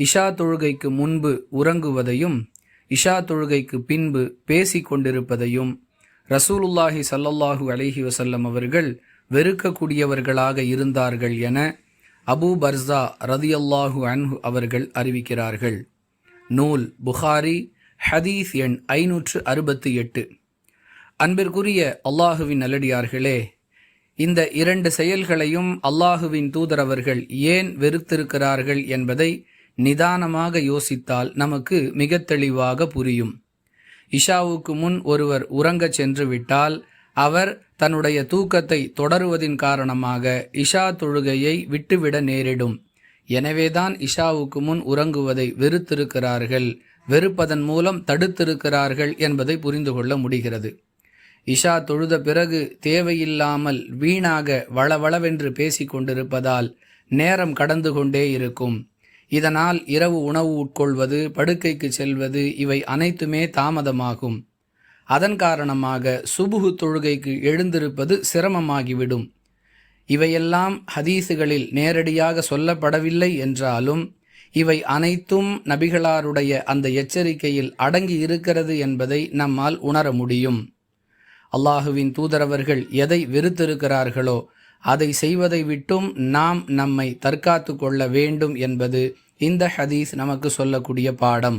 இஷா தொழுகைக்கு முன்பு உறங்குவதையும் இஷா தொழுகைக்கு பின்பு பேசி கொண்டிருப்பதையும் ரசூலுல்லாஹி ஸல்லல்லாஹு அலைஹி வஸல்லம் அவர்கள் வெறுக்கக்கூடியவர்களாக இருந்தார்கள் என அபூ பர்ஸா ரதியல்லாஹு அன்ஹு அவர்கள் அறிவிக்கிறார்கள். நூல் புகாரி, ஹதீஸ் எண் 568. அன்பிற்குரிய அல்லாஹுவின் நல்லடியார்களே, இந்த 2 செயல்களையும் அல்லாஹுவின் தூதரவர்கள் ஏன் வெறுத்திருக்கிறார்கள் என்பதை நிதானமாக யோசித்தால் நமக்கு மிக தெளிவாக புரியும். இஷாவுக்கு முன் ஒருவர் உறங்கச் சென்று விட்டால் அவர் தன்னுடைய தூக்கத்தை தொடருவதின் காரணமாக இஷா தொழுகையை விட்டுவிட நேரிடும். எனவேதான் இஷாவுக்கு முன் உறங்குவதை வெறுத்திருக்கிறார்கள், வெறுப்பதன் மூலம் தடுத்திருக்கிறார்கள் என்பதை புரிந்து கொள்ள முடிகிறது. இஷா தொழுத பிறகு தேவையில்லாமல் வீணாக வளவளவென்று பேசிக் கொண்டிருப்பதால் நேரம் கடந்து கொண்டே இருக்கும். இதனால் இரவு உணவு உட்கொள்வது, படுக்கைக்கு செல்வது இவை அனைத்துமே தாமதமாகும். அதன் காரணமாக சுபுஹு தொழுகைக்கு எழுந்திருப்பது சிரமமாகிவிடும். இவையெல்லாம் ஹதீஸுகளில் நேரடியாக சொல்லப்படவில்லை என்றாலும் இவை அனைத்தும் நபிகளாருடைய அந்த எச்சரிக்கையில் அடங்கி இருக்கிறது என்பதை நம்மால் உணர முடியும். அல்லாஹுவின் தூதரவர்கள் எதை வெறுத்திருக்கிறார்களோ அதை செய்வதை விட்டும் நாம் நம்மை தற்காத்து கொள்ள வேண்டும் என்பது இந்த ஹதீஸ் நமக்கு சொல்லக்கூடிய பாடம்.